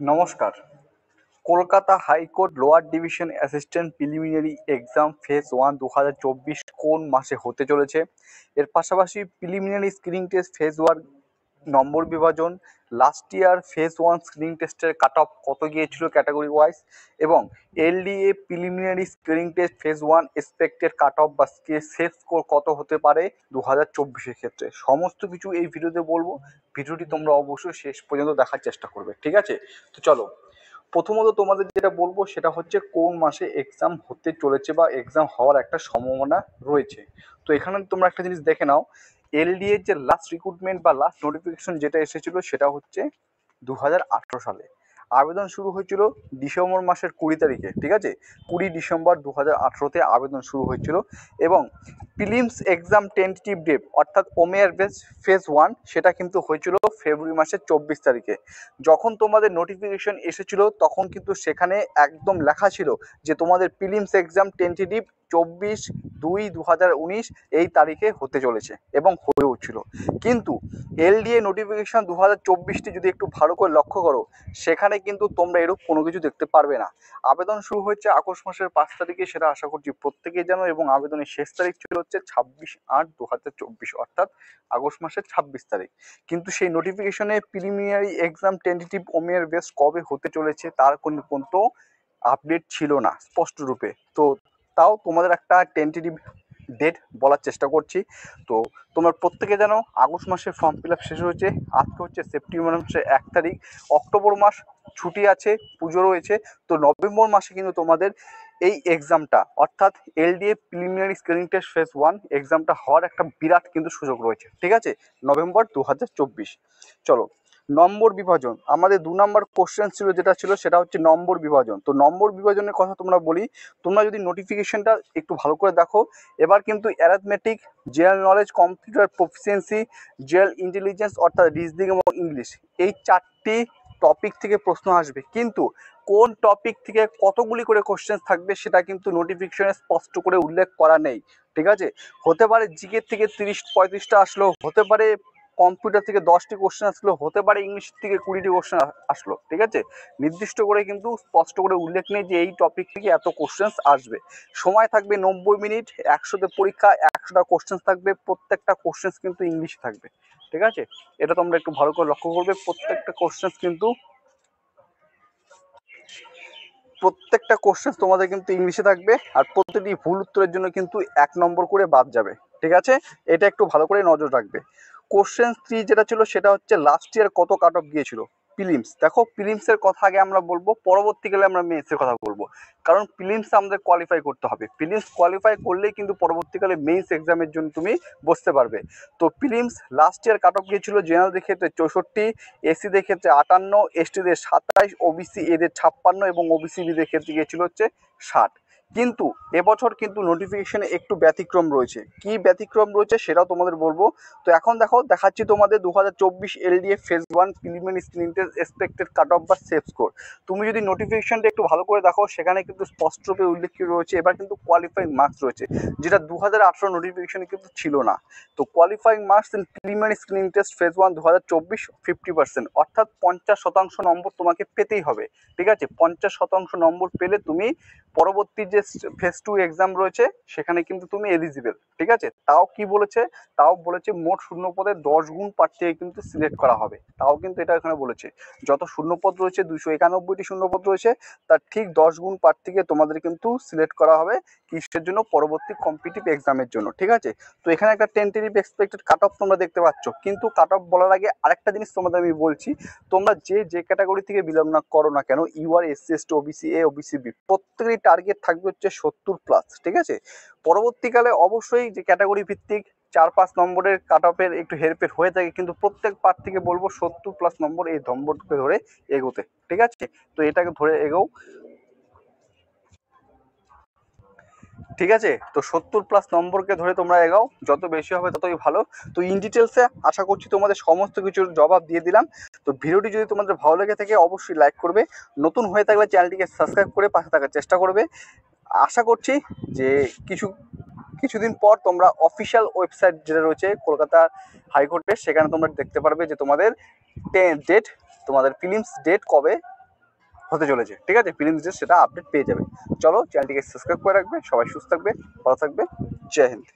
নমস্কার। Kolkata high court lower division assistant preliminary exam phase 1 2024 কোন মাসে হতে চলেছে? এর পাশাপাশি প্রিলিমিনারি স্ক্রিনিং টেস্ট ফেজ 1 নম্বর বিভাজন, লাস্ট ইয়ার ফেজ 1 স্ক্রিনিং টেস্টের কাট অফ কত গিয়েছিল ক্যাটাগরি ওয়াইজ, এবং LDA preliminary screening test phase 1 expected cut off বা সেফ স্কোর কত হতে পারে 2024-এর ক্ষেত্রে, সমস্ত কিছু এই ভিডিওতে বলবো। ভিডিওটি তোমরা অবশ্যই শেষ পর্যন্ত দেখার চেষ্টা করবে, ঠিক আছে? তো চলো, প্রথমত তোমাদের যেটা বলবো সেটা হচ্ছে কোন মাসে এক্সাম হতে চলেছে বা এক্সাম হওয়ার একটা সম্ভাবনা রয়েছে। তো এখানে তোমরা একটা জিনিস দেখে নাও, এলডিএর যে লাস্ট রিক্রুটমেন্ট বা লাস্ট নোটিফিকেশন যেটা এসেছিল সেটা হচ্ছে 2018 সালে। আবেদন শুরু হয়েছিল ডিসেম্বর মাসের 20 তারিখে, ঠিক আছে? 20 ডিসেম্বর 2018-তে আবেদন শুরু হয়েছিল, এবং প্রিলিমস এক্সাম টেন্টেটিভ ডেট অর্থাৎ ওমেয়ার বেস ফেজ 1 সেটা কিন্তু হয়েছিল ফেব্রুয়ারি মাসের 24 তারিখে। যখন তোমাদের নোটিফিকেশন এসেছিল তখন কিন্তু সেখানে একদম লেখা ছিল যে তোমাদের প্রিলিমস এক্সাম টেন্টেটিভ 24/2/2019 এই তারিখে হতে চলেছে, এবং হয়েও ছিল। কিন্তু এলডিএ নোটিফিকেশন 2024টি যদি একটু ভালো করে লক্ষ্য করো, সেখানে কিন্তু তোমরা এরূপ কোনো কিছু দেখতে পারবে না। আবেদন শুরু হয়েছে আগস্ট মাসের 5 তারিখে, সেটা আশা করছি প্রত্যেকেই জানো, এবং আবেদনের শেষ তারিখ ছিল হচ্ছে 26/8/2024, অর্থাৎ আগস্ট মাসের 26 তারিখ। কিন্তু সেই নোটিফিকেশনে প্রিলিমিনারি এক্সাম টেন্টেটিভ ওমেয়ার বেস কবে হতে চলেছে তার কোনো আপডেট ছিল না স্পষ্ট রূপে। তো তাও তোমাদের একটা টেন্টেটিভ ডেট বলার চেষ্টা করছি। তো তোমরা প্রত্যেকে জানো আগস্ট মাসে ফর্ম ফিল আপ শেষ হয়েছে, আজকে হচ্ছে সেপ্টেম্বর মাসের 1 তারিখ। অক্টোবর মাস ছুটি আছে, পুজো রয়েছে। তো নভেম্বর মাসে কিন্তু তোমাদের এই এক্সামটা অর্থাৎ LDA preliminary screening test phase 1 এক্সামটা হওয়ার একটা বিরাট কিন্তু সুযোগ রয়েছে, ঠিক আছে? নভেম্বর 2024। চলো, নম্বর বিভাজন, আমাদের 2 নম্বর কোশ্চেন ছিল যেটা ছিল সেটা হচ্ছে নম্বর বিভাজন। তো নম্বর বিভাজনের কথা তোমরা বলি, তোমরা যদি নোটিফিকেশনটা একটু ভালো করে দেখো, এবার কিন্তু arithmetic, general knowledge, computer proficiency, general intelligence অর্থাৎ রিজনিং এবং ইংলিশ, এই 4টি টপিক থেকে প্রশ্ন আসবে। কিন্তু কোন টপিক থেকে কতগুলি করে কোশ্চেন থাকবে সেটা কিন্তু নোটিফিকেশনে স্পষ্ট করে উল্লেখ করা নেই, ঠিক আছে? হতে পারে জিকে থেকে 30-35টা আসলো, হতে পারে কম্পিউটার থেকে 10টি কোশ্চেন আসলো, হতে পারে ইংলিশ থেকে 20টি কোশ্চেন আসলো, ঠিক আছে? নির্দিষ্ট করে কিন্তু স্পষ্ট করে উল্লেখ নেই যে এই টপিক থেকে এত কোশ্চেন আসবে। সময় থাকবে 90 মিনিট, 100তে পরীক্ষা, 100টা কোশ্চেন থাকবে, প্রত্যেকটা কোশ্চেন কিন্তু ইংলিশে থাকবে, ঠিক আছে? এটা তোমরা একটু ভালো করে লক্ষ্য করবে, প্রত্যেকটা কোশ্চেন তোমাদের কিন্তু ইংলিশে থাকবে, আর প্রতিটি ভুল উত্তরের জন্য কিন্তু 1 নম্বর করে বাদ যাবে, ঠিক আছে? এটা একটু ভালো করে নজর রাখবে। কোশ্চেন 3 যেটা ছিল সেটা হচ্ছে লাস্ট ইয়ার কত কাট অফ গিয়েছিল প্রিলিমস। দেখো, প্রিলিমসের কথা আগে আমরা বলবো, পরবর্তীকালে আমরা মেইনসের কথা বলবো, কারণ প্রিলিমস আমাদের কোয়ালিফাই করতে হবে। প্রিলিমস কোয়ালিফাই করলেই কিন্তু পরবর্তীকালে মেইনস এক্সামের জন্য তুমি বসতে পারবে। তো prelims last year cut off গিয়েছিল জেনারেলদের ক্ষেত্রে 64, এসিদের ক্ষেত্রে 58, এসটিদের 27, ওবিসি এদের 56 এবং ওবিসি বিদের ক্ষেত্রে গিয়েছিল হচ্ছে 60। কিন্তু এবছর কিন্তু নোটিফিকেশনে একটু ব্যতিক্রম রয়েছে। কি ব্যতিক্রম রয়েছে সেটাও তোমাদের বলবো। তো এখন দেখো, দেখাচ্ছি তোমাদের 2024 LDA phase 1 preliminary screening test expected cut off বা সেফ স্কোর। তুমি যদি নোটিফিকেশনটা একটু ভালো করে দেখো, সেখানে কিন্তু স্পষ্টরূপে উল্লেখ রয়েছে এবার কিন্তু কোয়ালিফাইং মার্কস রয়েছে, যেটা 2018 নোটিফিকেশনে কিন্তু ছিল না। তো qualifying marks in preliminary screening test phase 1 2024 50%, অর্থাৎ 50% নম্বর তোমাকে পেতেই হবে, ঠিক আছে? 50% নম্বর পেলে তুমি পরবর্তী যে ফেজ 2 এক্সাম রয়েছে সেখানে কিন্তু তুমি এলিজিবল, ঠিক আছে? তাও বলেছে মোট শূন্যপদের 10 গুণ প্রার্থীকে কিন্তু সিলেক্ট করা হবে। তাও কিন্তু এটা এখানে বলেছে যত শূন্যপদ রয়েছে, 291টি শূন্যপদ রয়েছে, তার ঠিক 10 গুণ প্রার্থীকে তোমাদের কিন্তু সিলেক্ট করা হবে কিসের জন্য? পরবর্তী কম্পিটিটিভ এক্সামের জন্য, ঠিক আছে? তো এখানে একটা টেন্টেটিভ এক্সপেক্টেড কাট অফ তোমরা দেখতে পাচ্ছ। কিন্তু কাট অফ বলার আগে আরেকটা জিনিস তোমাদের আমি বলছি, তোমরা যে ক্যাটাগরি থেকে বিলং না করো না কেন, UR, SC, ST, OBC A, OBC B, প্রত্যেকেরই টার্গেট থাকবে হচ্ছে 70+, ঠিক আছে? পরবর্তীকালে অবশ্যই যে ক্যাটাগরি ভিত্তিক 4-5 নম্বরের কাট অফের একটু হেরফের হয়ে থাকে, কিন্তু প্রত্যেক প্রার্থীকে বলবো 70+ নম্বর এই নম্বরকে ধরে এগোতে, ঠিক আছে? তো এটাকে ধরে এগোও, ঠিক আছে? তো 70+ নম্বরকে ধরে তোমরা এগাও, যত বেশি হবে ততই ভালো। তো ইন ডিটেলসে আশা করছি তোমাদের সমস্ত কিছুর জবাব দিয়ে দিলাম। তো ভিডিওটি যদি তোমাদের ভালো লেগে থাকে অবশ্যই লাইক করবে, নতুন হয়ে থাকলে চ্যানেলটিকে সাবস্ক্রাইব করে পাশে থাকার চেষ্টা করবে। আশা করছি যে কিছুদিন পর তোমরা অফিসিয়াল ওয়েবসাইট যেটা রয়েছে কলকাতা হাইকোর্টের, সেখানে তোমরা দেখতে পারবে যে তোমাদের ডেট, তোমাদের প্রিলিমস ডেট কবে হতে চলেছে, ঠিক আছে, প্রিলিমস সেটা আপডেট পেয়ে যাবে। চলো চ্যানেলটিকে সাবস্ক্রাইব করে রাখবে, সবাই সুস্থ থাকবে, ভালো থাকবে, জয় হিন্দ।